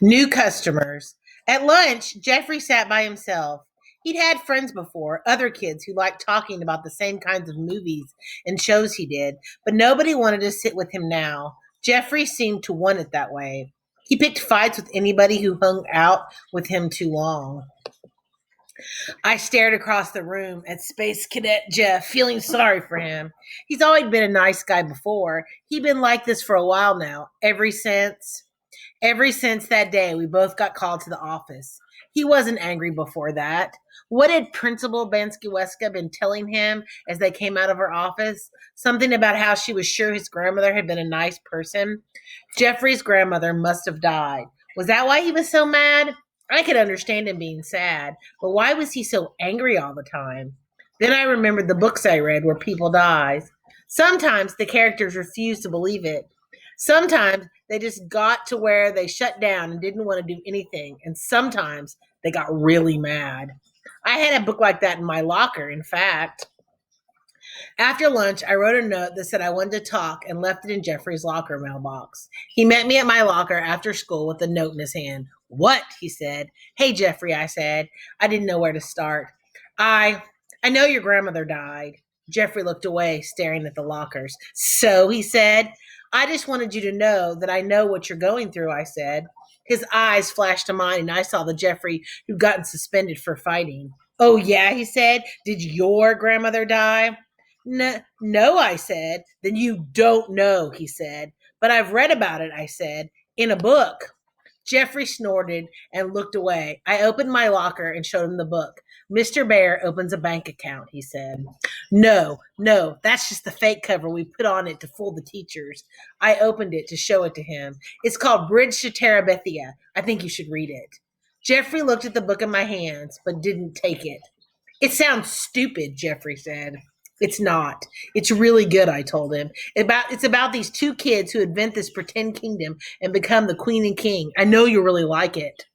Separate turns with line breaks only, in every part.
New customers. At lunch, Jeffrey sat by himself. He'd had friends before, other kids who liked talking about the same kinds of movies and shows he did, but nobody wanted to sit with him now. Jeffrey seemed to want it that way. He picked fights with anybody who hung out with him too long. I stared across the room at Space Cadet Jeff, feeling sorry for him. He's always been a nice guy before. He'd been like this for a while now, ever since that day, we both got called to the office. He wasn't angry before that. What had Principal Banskiweska been telling him as they came out of her office? Something about how she was sure his grandmother had been a nice person. Jeffrey's grandmother must have died. Was that why he was so mad? I could understand him being sad, but why was he so angry all the time? Then I remembered the books I read where people died. Sometimes the characters refused to believe it. Sometimes they just got to where they shut down and didn't want to do anything. And sometimes they got really mad. I had a book like that in my locker, in fact. After lunch, I wrote a note that said I wanted to talk and left it in Jeffrey's locker mailbox. He met me at my locker after school with the note in his hand. What? He said. Hey, Jeffrey, I said. I didn't know where to start. I I know your grandmother died. Jeffrey looked away, staring at the lockers. So, he said, I just wanted you to know that I know what you're going through, I said. His eyes flashed to mine, and I saw the Jeffrey who'd gotten suspended for fighting. Oh, yeah, he said. Did your grandmother die? No, no, I said. Then you don't know, he said. But I've read about it, I said, in a book. Jeffrey snorted and looked away. I opened my locker and showed him the book. Mr. Bear opens a bank account, he said. No, no, that's just the fake cover we put on it to fool the teachers. I opened it to show it to him. It's called Bridge to Terabithia. I think you should read it. Jeffrey looked at the book in my hands, but didn't take it. It sounds stupid, Jeffrey said. It's not. It's really good, I told him. It's about these two kids who invent this pretend kingdom and become the queen and king. I know you'll really like it.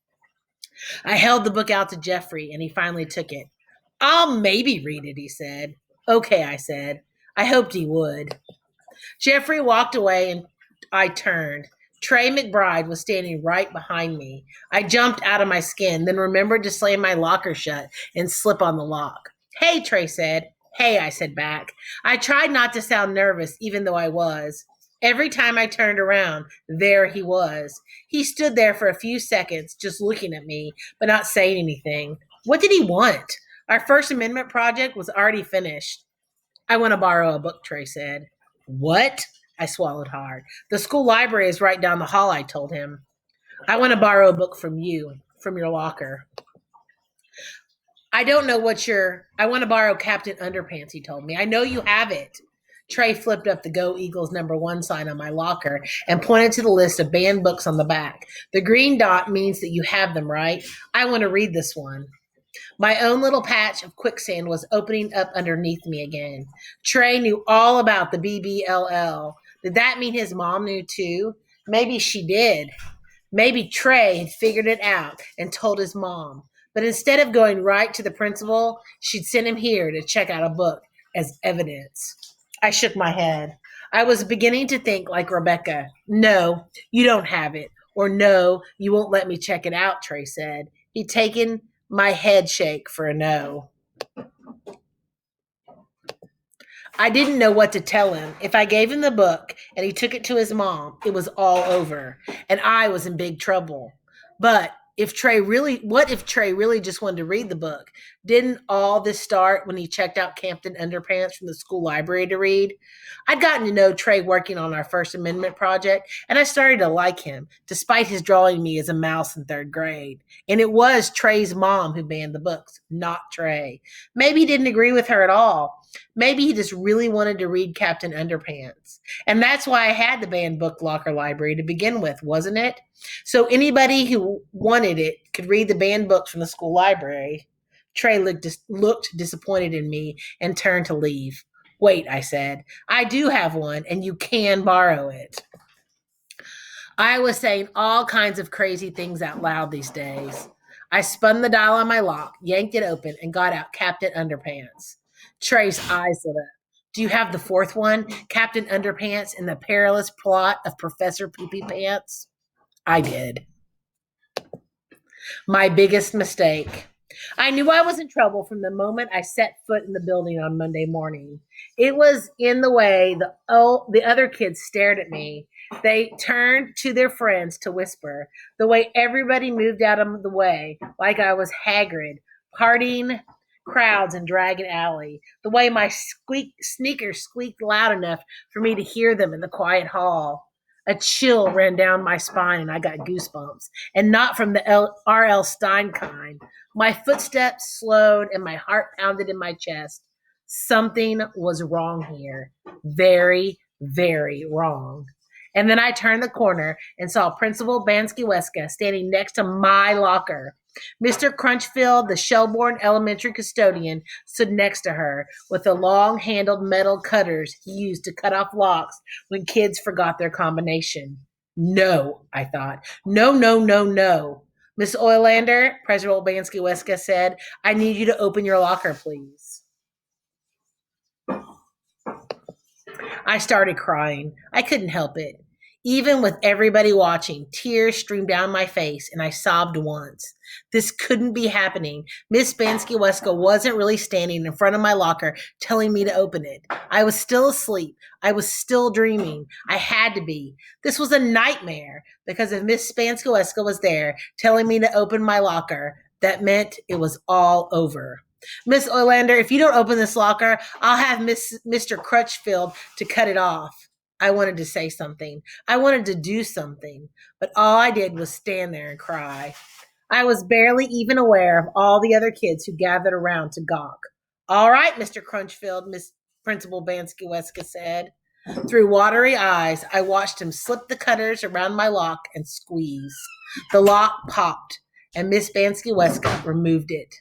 I held the book out to Jeffrey, and he finally took it. I'll maybe read it, he said. Okay, I said. I hoped he would. Jeffrey walked away, and I turned. Trey McBride was standing right behind me. I jumped out of my skin, then remembered to slam my locker shut and slip on the lock. Hey, Trey said. Hey, I said back. I tried not to sound nervous, even though I was. Every time I turned around, there he was. He stood there for a few seconds, just looking at me, but not saying anything. What did he want? Our First Amendment project was already finished. I want to borrow a book, Trey said. What? I swallowed hard. The school library is right down the hall, I told him. I want to borrow a book from you, from your locker. I don't know what I want to borrow Captain Underpants, he told me. I know you have it. Trey flipped up the Go Eagles #1 sign on my locker and pointed to the list of banned books on the back. The green dot means that you have them, right? I want to read this one. My own little patch of quicksand was opening up underneath me again. Trey knew all about the BBLL. Did that mean his mom knew too? Maybe she did. Maybe Trey had figured it out and told his mom. But instead of going right to the principal, she'd sent him here to check out a book as evidence. I shook my head. I was beginning to think like Rebecca. No, you don't have it. Or no, you won't let me check it out, Trey said. He'd taken my head shake for a no. I didn't know what to tell him. If I gave him the book and he took it to his mom, it was all over, and I was in big trouble. But what if Trey really just wanted to read the book? Didn't all this start when he checked out Campton Underpants from the school library to read? I'd gotten to know Trey working on our First Amendment project, and I started to like him, despite his drawing me as a mouse in third grade. And it was Trey's mom who banned the books, not Trey. Maybe he didn't agree with her at all. Maybe he just really wanted to read Captain Underpants. And that's why I had the banned book locker library to begin with, wasn't it? So anybody who wanted it could read the banned books from the school library. Trey looked disappointed in me and turned to leave. Wait, I said. I do have one, and you can borrow it. I was saying all kinds of crazy things out loud these days. I spun the dial on my lock, yanked it open, and got out Captain Underpants. Trey's eyes lit up. Do you have the fourth one? Captain Underpants and the Perilous Plot of Professor Poopy Pants? I did. My biggest mistake. I knew I was in trouble from the moment I set foot in the building on Monday morning. It was in the way the other kids stared at me. They turned to their friends to whisper. The way everybody moved out of the way, like I was Hagrid, partying crowds in Dragon Alley. The way my sneakers squeaked loud enough for me to hear them in the quiet hall. A chill ran down my spine and I got goosebumps, and not from the R.L. Stein kind. My footsteps slowed and my heart pounded in my chest. Something was wrong here. Very, very wrong. And then I turned the corner and saw Principal Bansky-Weska standing next to my locker. Mr. Crunchfield, the Shelbourne Elementary custodian, stood next to her with the long-handled metal cutters he used to cut off locks when kids forgot their combination. No, I thought. No, no, no, no. Miss Oylander, President Bansky-Weska said, I need you to open your locker, please. I started crying. I couldn't help it. Even with everybody watching, tears streamed down my face and I sobbed once. This couldn't be happening. Miss Bansky-Weska wasn't really standing in front of my locker telling me to open it. I was still asleep. I was still dreaming. I had to be. This was a nightmare because if Miss Bansky-Weska was there telling me to open my locker, that meant it was all over. Miss Oylander, if you don't open this locker, I'll have Mr. Crutchfield to cut it off. I wanted to say something. I wanted to do something, but all I did was stand there and cry. I was barely even aware of all the other kids who gathered around to gawk. All right, Mr. Crunchfield, Miss Principal Bansky-Weska said. Through watery eyes, I watched him slip the cutters around my lock and squeeze. The lock popped, and Miss Bansky-Weska removed it.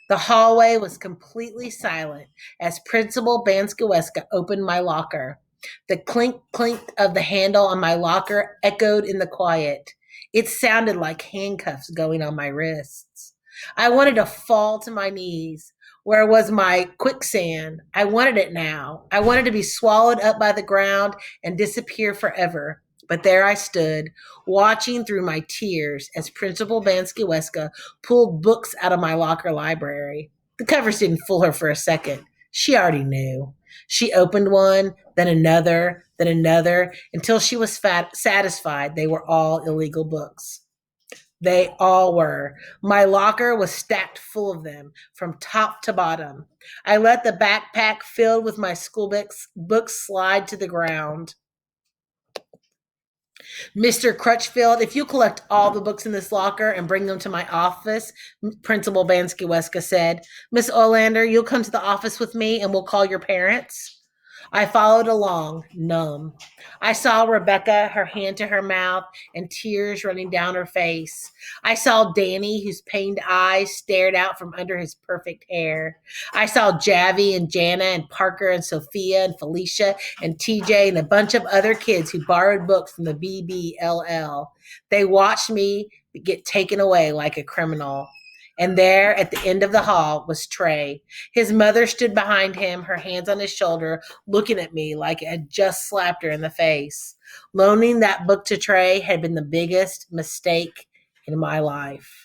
The hallway was completely silent as Principal Bansky-Weska opened my locker. The clink clink of the handle on my locker echoed in the quiet. It sounded like handcuffs going on my wrists. I wanted to fall to my knees. Where was my quicksand? I wanted it now. I wanted to be swallowed up by the ground and disappear forever. But there I stood, watching through my tears as Principal Bansky-Weska pulled books out of my locker library. The covers didn't fool her for a second. She already knew. She opened one, then another, until she was satisfied they were all illegal books. They all were. My locker was stacked full of them, from top to bottom. I let the backpack filled with my school books slide to the ground. Mr. Crutchfield, if you collect all the books in this locker and bring them to my office, Principal Bansky-Weska said, Miss Oylander, you'll come to the office with me and we'll call your parents. I followed along, numb. I saw Rebecca, her hand to her mouth, and tears running down her face. I saw Danny, whose pained eyes stared out from under his perfect hair. I saw Javi and Jana and Parker and Sophia and Felicia and TJ and a bunch of other kids who borrowed books from the BBLL. They watched me get taken away like a criminal. And there at the end of the hall was Trey. His mother stood behind him, her hands on his shoulder, looking at me like I had just slapped her in the face. Loaning that book to Trey had been the biggest mistake in my life.